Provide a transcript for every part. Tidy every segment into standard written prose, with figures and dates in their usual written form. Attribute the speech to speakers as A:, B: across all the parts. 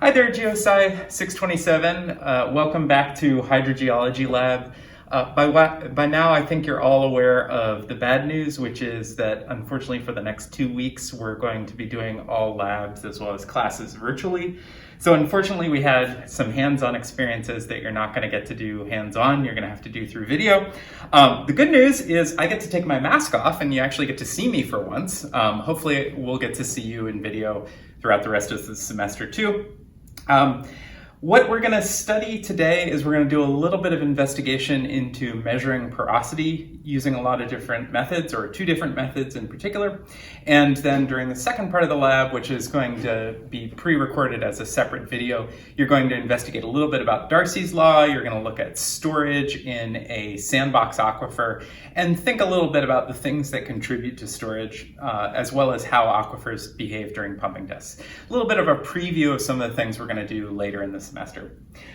A: Hi there, GEOS-627. Welcome back to Hydrogeology Lab. By now, I think you're all aware of the bad news, which is that unfortunately for the next 2 weeks, we're going to be doing all labs as well as classes virtually. So unfortunately, we had some hands-on experiences that you're not going to get to do hands-on. You're going to have to do through video. The good news is I get to take my mask off and you actually get to see me for once. Hopefully, we'll get to see you in video throughout the rest of the semester too. What we're going to study today is we're going to do a little bit of investigation into measuring porosity using a lot of different methods, or 2 different methods in particular. And then during the second part of the lab, which is going to be pre-recorded as a separate video, you're going to investigate a little bit about Darcy's Law, you're going to look at storage in a sandbox aquifer, and think a little bit about the things that contribute to storage, as well as how aquifers behave during pumping tests. A little bit of a preview of some of the things we're going to do later in the semester.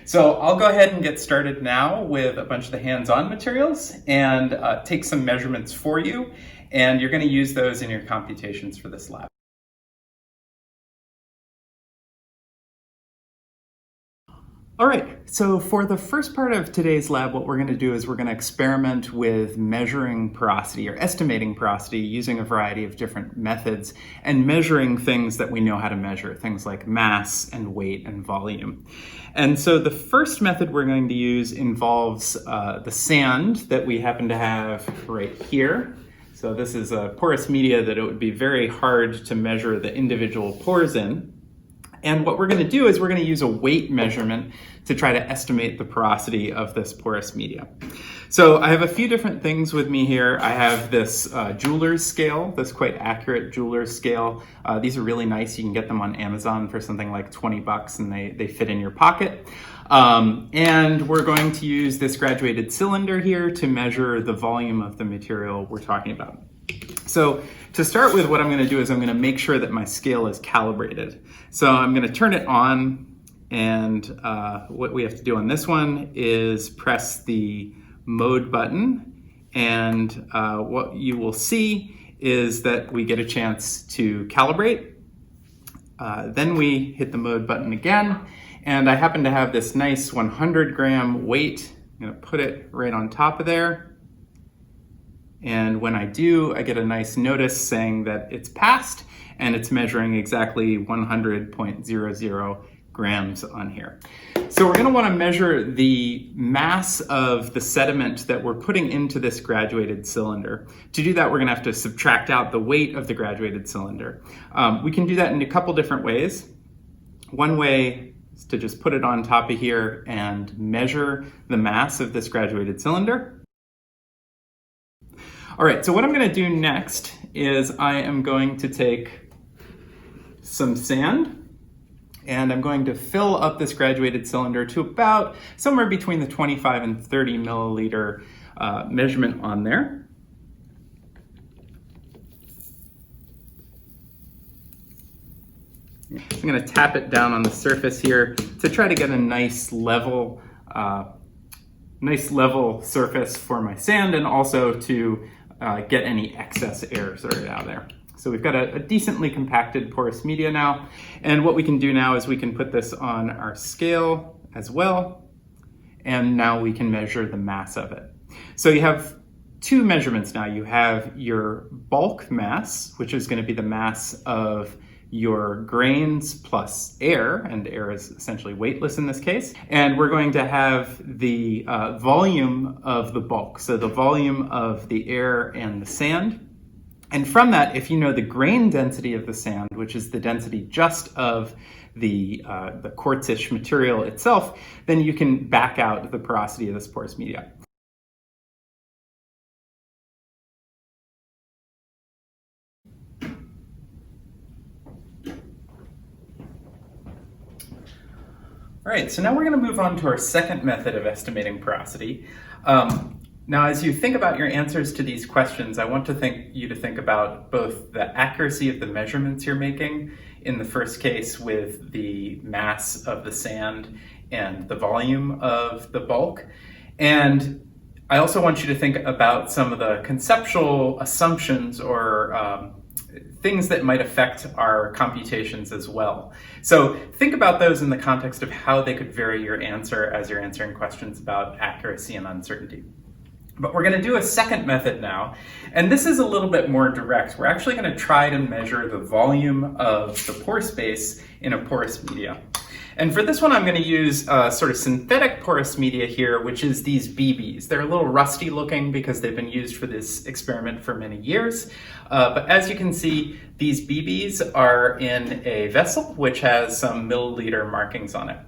A: So I'll go ahead and get started now with a bunch of the hands-on materials and take some measurements for you, and you're going to use those in your computations for this lab. All right, so for the first part of today's lab, what we're going to do is we're going to experiment with measuring porosity or estimating porosity using a variety of different methods and measuring things that we know how to measure, things like mass and weight and volume. And so the first method we're going to use involves the sand that we happen to have right here. So this is a porous media that it would be very hard to measure the individual pores in. And what we're going to do is we're going to use a weight measurement to try to estimate the porosity of this porous media. So I have a few different things with me here. I have this jeweler's scale, this quite accurate jeweler's scale. These are really nice. You can get them on Amazon for something like 20 bucks and they fit in your pocket. And we're going to use this graduated cylinder here to measure the volume of the material we're talking about. So to start with, what I'm going to do is I'm going to make sure that my scale is calibrated. So I'm going to turn it on, and what we have to do on this one is press the mode button, and what you will see is that we get a chance to calibrate. Then we hit the mode button again, and I happen to have this nice 100-gram weight. I'm going to put it right on top of there. And when I do, I get a nice notice saying that it's passed and it's measuring exactly 100.00 grams on here. So we're going to want to measure the mass of the sediment that we're putting into this graduated cylinder. To do that, we're going to have to subtract out the weight of the graduated cylinder. We can do that in a couple different ways. One way is to just put it on top of here and measure the mass of this graduated cylinder. All right, so what I'm going to do next is I am going to take some sand and I'm going to fill up this graduated cylinder to about somewhere between the 25 and 30 milliliter measurement on there. I'm going to tap it down on the surface here to try to get a nice level surface for my sand, and also to get any excess air sorted out of there. So we've got a decently compacted porous media now. And what we can do now is we can put this on our scale as well. And now we can measure the mass of it. So you have 2 measurements now. You have your bulk mass, which is going to be the mass of your grains plus air, and air is essentially weightless in this case. And we're going to have the volume of the bulk, so the volume of the air and the sand. And from that, if you know the grain density of the sand, which is the density just of the quartzish material itself, then you can back out the porosity of this porous media. All right, so now we're going to move on to our second method of estimating porosity. Now, as you think about your answers to these questions, I want you to think about both the accuracy of the measurements you're making in the first case with the mass of the sand and the volume of the bulk. And I also want you to think about some of the conceptual assumptions or things that might affect our computations as well. So think about those in the context of how they could vary your answer as you're answering questions about accuracy and uncertainty. But we're going to do a second method now, and this is a little bit more direct. We're actually going to try to measure the volume of the pore space in a porous media. And for this one, I'm going to use sort of synthetic porous media here, which is these BBs. They're a little rusty looking because they've been used for this experiment for many years. But as you can see, these BBs are in a vessel which has some milliliter markings on it.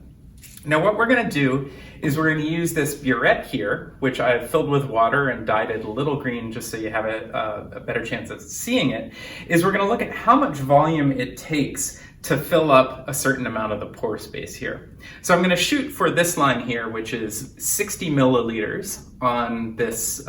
A: Now what we're going to do is we're going to use this burette here, which I've filled with water and dyed it a little green just so you have a better chance of seeing it, is we're going to look at how much volume it takes to fill up a certain amount of the pore space here. So I'm going to shoot for this line here, which is 60 milliliters on this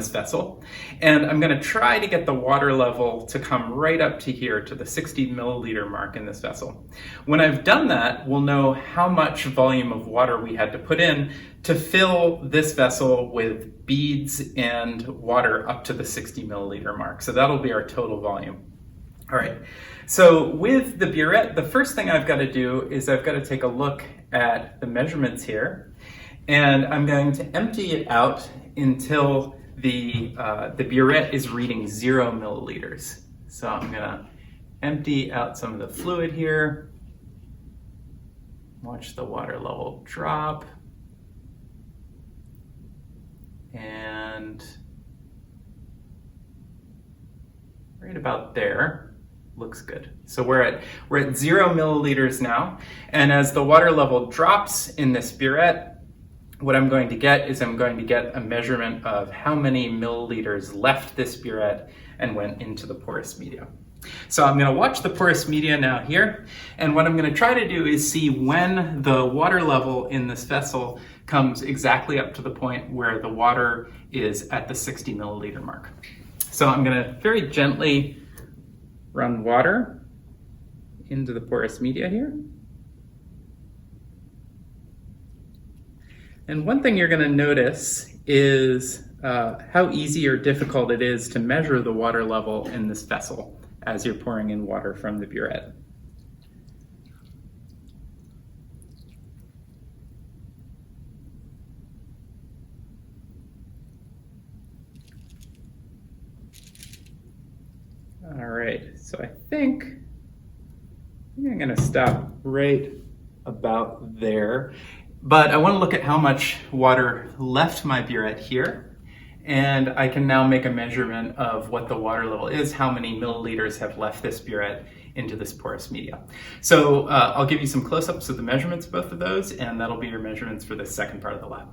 A: vessel. And I'm going to try to get the water level to come right up to here to the 60 milliliter mark in this vessel. When I've done that, we'll know how much volume of water we had to put in to fill this vessel with beads and water up to the 60 milliliter mark. So that'll be our total volume. All right, so with the burette, the first thing I've got to do is I've got to take a look at the measurements here, and I'm going to empty it out until the burette is reading 0 milliliters. So I'm going to empty out some of the fluid here, watch the water level drop, and right about there. Looks good. So we're at 0 milliliters now, and as the water level drops in this burette, what I'm going to get is I'm going to get a measurement of how many milliliters left this burette and went into the porous media. So I'm going to watch the porous media now here, and what I'm going to try to do is see when the water level in this vessel comes exactly up to the point where the water is at the 60 milliliter mark. So I'm going to very gently run water into the porous media here. And one thing you're going to notice is how easy or difficult it is to measure the water level in this vessel as you're pouring in water from the burette. All right, so I think I'm going to stop right about there. But I want to look at how much water left my burette here. And I can now make a measurement of what the water level is, how many milliliters have left this burette into this porous media. So I'll give you some close-ups of the measurements of both of those, and that'll be your measurements for the second part of the lab.